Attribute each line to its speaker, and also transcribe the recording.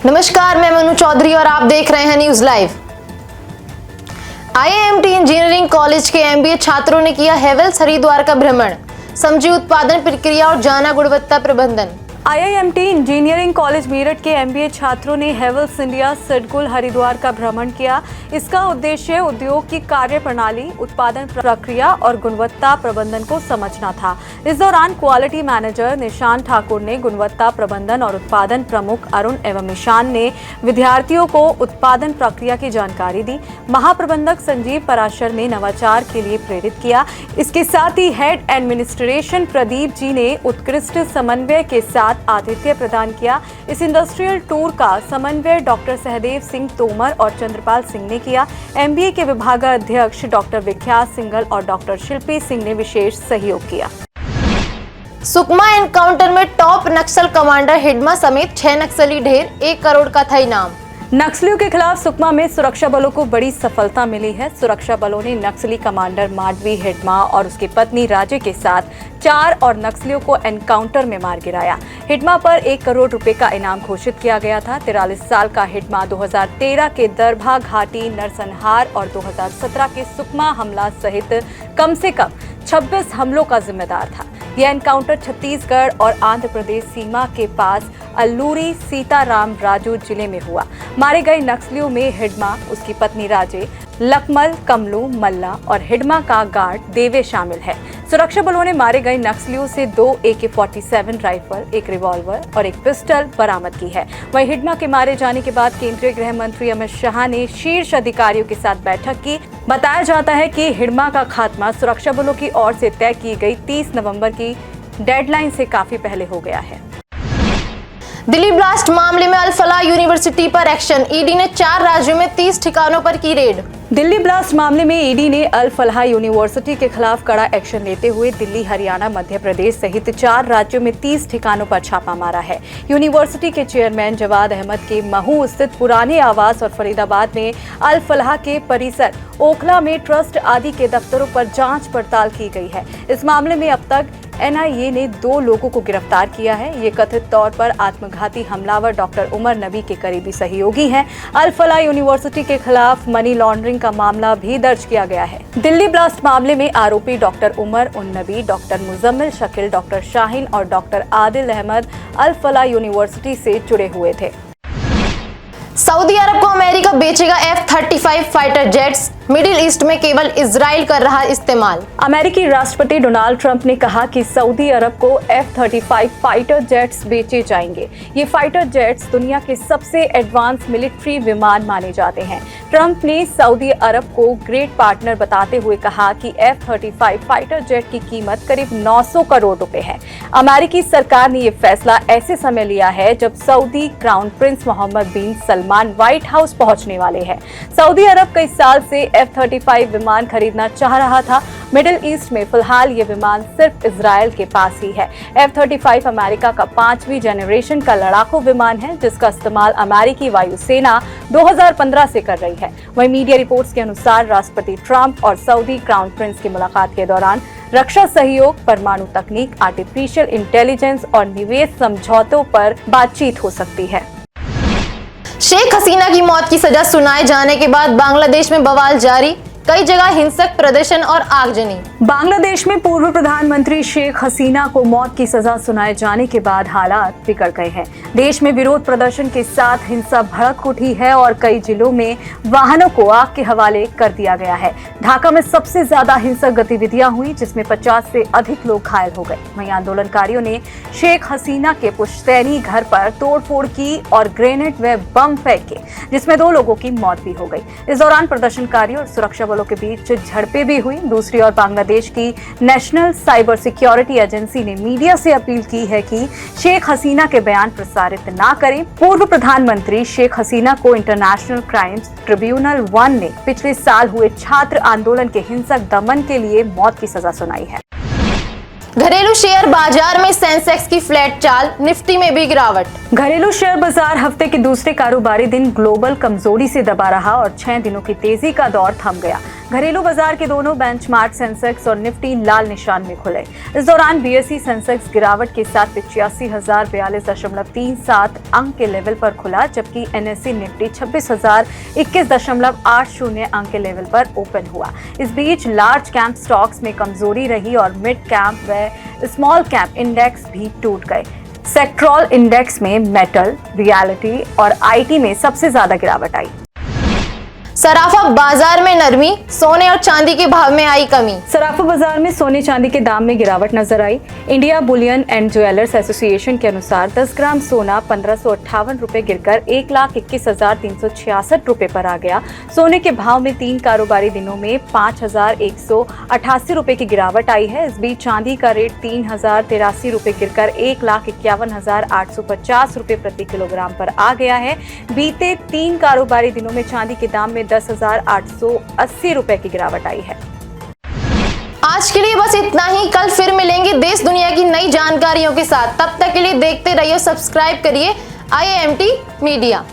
Speaker 1: नमस्कार, मैं मनु चौधरी और आप देख रहे हैं news live. IIMT engineering college के एमबीए छात्रों ने किया हेवेल्स हरिद्वार का भ्रमण, समझी उत्पादन प्रक्रिया और जाना गुणवत्ता प्रबंधन।
Speaker 2: आईआईएमटी इंजीनियरिंग कॉलेज मेरठ के एमबीए छात्रों ने हेवेल्स इंडिया सिडकुल हरिद्वार का भ्रमण किया। इसका उद्देश्य उद्योग की कार्य प्रणाली, उत्पादन प्रक्रिया और गुणवत्ता प्रबंधन को समझना था। इस दौरान क्वालिटी मैनेजर निशान ठाकुर ने गुणवत्ता प्रबंधन और उत्पादन प्रमुख अरुण एवं ईशान ने विद्यार्थियों को उत्पादन प्रक्रिया की जानकारी दी। महाप्रबंधक संजीव पराशर ने नवाचार के लिए प्रेरित किया। इसके साथ ही हेड एडमिनिस्ट्रेशन प्रदीप जी ने उत्कृष्ट समन्वय के साथ आतिथ्य प्रदान किया। इस इंडस्ट्रियल टूर का समन्वय डॉक्टर सहदेव सिंह तोमर और चंद्रपाल सिंह ने किया। एमबीए के विभागाध्यक्ष डॉक्टर विख्यात सिंघल और डॉक्टर शिल्पी सिंह ने विशेष सहयोग किया।
Speaker 1: सुकमा एनकाउंटर में टॉप नक्सल कमांडर हिडमा समेत 6 नक्सली ढेर, 1 करोड़ का था इनाम।
Speaker 2: नक्सलियों के खिलाफ सुकमा में सुरक्षा बलों को बड़ी सफलता मिली है। सुरक्षा बलों ने नक्सली कमांडर माडवी हिडमा और उसकी पत्नी राजे के साथ 4 और नक्सलियों को एनकाउंटर में मार गिराया। हिडमा पर 1 करोड़ रुपए का इनाम घोषित किया गया था। 43 साल का हिडमा 2013 के दरभा घाटी नरसंहार और 2017 के सुकमा हमला सहित कम से कम 26 हमलों का जिम्मेदार था। यह एनकाउंटर छत्तीसगढ़ और आंध्र प्रदेश सीमा के पास अल्लूरी सीताराम राजू जिले में हुआ। मारे गए नक्सलियों में हिडमा, उसकी पत्नी राजे, लकमल, कमलू, मल्ला और हिडमा का गार्ड देवे शामिल है। सुरक्षा बलों ने मारे गए नक्सलियों से 2 AK-47 राइफल, 1 रिवॉल्वर और 1 पिस्टल बरामद की है। वहीं हिडमा के मारे जाने के बाद केंद्रीय गृह मंत्री अमित शाह ने शीर्ष अधिकारियों के साथ बैठक की। बताया जाता है कि हिडमा का खात्मा सुरक्षा बलों की ओर से तय की गई 30 नवंबर की डेडलाइन से काफी पहले हो गया है।
Speaker 1: दिल्ली ब्लास्ट मामले में अल फलाह यूनिवर्सिटी पर एक्शन, ईडी ने 4 राज्यों में 30 ठिकानों पर की रेड।
Speaker 2: दिल्ली ब्लास्ट मामले में ईडी ने अल फलाह यूनिवर्सिटी के खिलाफ कड़ा एक्शन लेते हुए दिल्ली, हरियाणा, मध्य प्रदेश सहित 4 राज्यों में 30 ठिकानों पर छापा मारा है। यूनिवर्सिटी के चेयरमैन जवाद अहमद के महू स्थित पुराने आवास और फरीदाबाद में अल फलाह के परिसर, ओखला में ट्रस्ट आदि के दफ्तरों पर जांच पड़ताल की गई है। इस मामले में अब तक एनआईए ने 2 लोगों को गिरफ्तार किया है। ये कथित तौर पर आत्मघाती हमलावर डॉक्टर उमर नबी के करीबी सहयोगी हैं। अल फलाह यूनिवर्सिटी के खिलाफ मनी लॉन्ड्रिंग का मामला भी दर्ज किया गया है। दिल्ली ब्लास्ट मामले में आरोपी डॉक्टर उमर उन नबी, डॉक्टर मुजम्मिल शकील, डॉक्टर शाहीन और डॉक्टर आदिल अहमद अल फलाह यूनिवर्सिटी से जुड़े हुए थे।
Speaker 1: सऊदी अरब को अमेरिका बेचेगा F-35 fighter jets, middle east में केवल इजराइल कर रहा इस्तेमाल।
Speaker 2: अमेरिकी राष्ट्रपति डोनाल्ड ट्रंप ने कहा कि सऊदी अरब को F-35 फाइटर जेट्स बेचे जाएंगे। ये फाइटर जेट्स दुनिया के सबसे एडवांस मिलिट्री विमान माने जाते हैं। ट्रंप ने सऊदी अरब को ग्रेट पार्टनर बताते हुए कहा कि F-35 फाइटर जेट की कीमत करीब 900 करोड़ रुपए है। अमेरिकी सरकार ने ये फैसला ऐसे समय लिया है जब सऊदी क्राउन प्रिंस मोहम्मद बिन सलमान व्हाइट हाउस पहुंचने वाले हैं। सऊदी अरब कई साल से F-35 विमान खरीदना चाह रहा था। मिडिल ईस्ट में फिलहाल ये विमान सिर्फ इजराइल के पास ही है। F-35 अमेरिका का 5वीं जनरेशन का लड़ाकू विमान है, जिसका इस्तेमाल अमेरिकी वायुसेना 2015 से कर रही है। वहीं मीडिया रिपोर्ट्स के अनुसार राष्ट्रपति ट्रंप और सऊदी क्राउन प्रिंस की मुलाकात के दौरान रक्षा सहयोग, परमाणु तकनीक, आर्टिफिशियल इंटेलिजेंस और निवेश समझौतों पर बातचीत हो सकती है।
Speaker 1: शेख हसीना की मौत की सजा सुनाए जाने के बाद बांग्लादेश में बवाल जारी, कई जगह हिंसक प्रदर्शन और आगजनी।
Speaker 2: बांग्लादेश में पूर्व प्रधानमंत्री शेख हसीना को मौत की सजा सुनाए जाने के बाद हालात बिगड़ गए हैं। देश में विरोध प्रदर्शन के साथ हिंसा भड़क उठी है और कई जिलों में वाहनों को आग के हवाले कर दिया गया है। ढाका में सबसे ज्यादा हिंसक गतिविधियां हुई, जिसमें 50 से अधिक लोग घायल हो गए। वहीं आंदोलनकारियों ने शेख हसीना के पुश्तैनी घर पर तोड़फोड़ की और ग्रेनेड व बम फेंके, जिसमें 2 लोगों की मौत भी हो गई। इस दौरान प्रदर्शनकारियों और सुरक्षा बलों के बीच झड़पें भी हुई। दूसरी ओर बांग्लादेश की नेशनल साइबर सिक्योरिटी एजेंसी ने मीडिया से अपील की है कि शेख हसीना के बयान प्रसारित ना करें। पूर्व प्रधानमंत्री शेख हसीना को इंटरनेशनल क्राइम्स ट्रिब्यूनल 1 ने पिछले साल हुए छात्र आंदोलन के हिंसक दमन के लिए मौत की सजा सुनाई है।
Speaker 1: घरेलू शेयर बाजार में सेंसेक्स की फ्लैट चाल, निफ्टी में भी गिरावट।
Speaker 2: घरेलू शेयर बाजार हफ्ते के दूसरे कारोबारी दिन ग्लोबल कमजोरी से दबा रहा और 6 दिनों की तेजी का दौर थम गया। घरेलू बाजार के दोनों बेंचमार्क सेंसेक्स और निफ्टी लाल निशान में खुले। इस दौरान बीएसई सेंसेक्स गिरावट के साथ 85,042.37 अंक के लेवल पर खुला, जबकि एनएसई निफ्टी 26,021.80 अंक के लेवल पर ओपन हुआ। इस बीच लार्ज कैप स्टॉक्स में कमजोरी रही और मिड कैप व स्मॉल कैप इंडेक्स भी टूट गए। सेक्टरल इंडेक्स में मेटल, रियलिटी और आईटी में सबसे ज्यादा गिरावट आई।
Speaker 1: सराफा बाजार में नरमी, सोने और चांदी के भाव में आई कमी।
Speaker 2: सराफा बाजार में सोने चांदी के दाम में गिरावट नजर आई। India bullion and jewellers association के अनुसार 10 ग्राम सोना 1558 रुपए गिरकर 1,21,366 रुपए पर आ गया। सोने के भाव में 3 कारोबारी दिनों में 5,188 रुपए की गिरावट आई है। इस बीच चांदी का रेट 3,083 रुपए गिरकर 1,51,850 रुपए प्रति किलोग्राम पर आ गया है। बीते 3 कारोबारी दिनों में चांदी के दाम में 10,880 रुपए की गिरावट आई है।
Speaker 1: आज के लिए बस इतना ही। कल फिर मिलेंगे देश दुनिया की नई जानकारियों के साथ। तब तक के लिए देखते रहिए, सब्सक्राइब करिए IIMT मीडिया।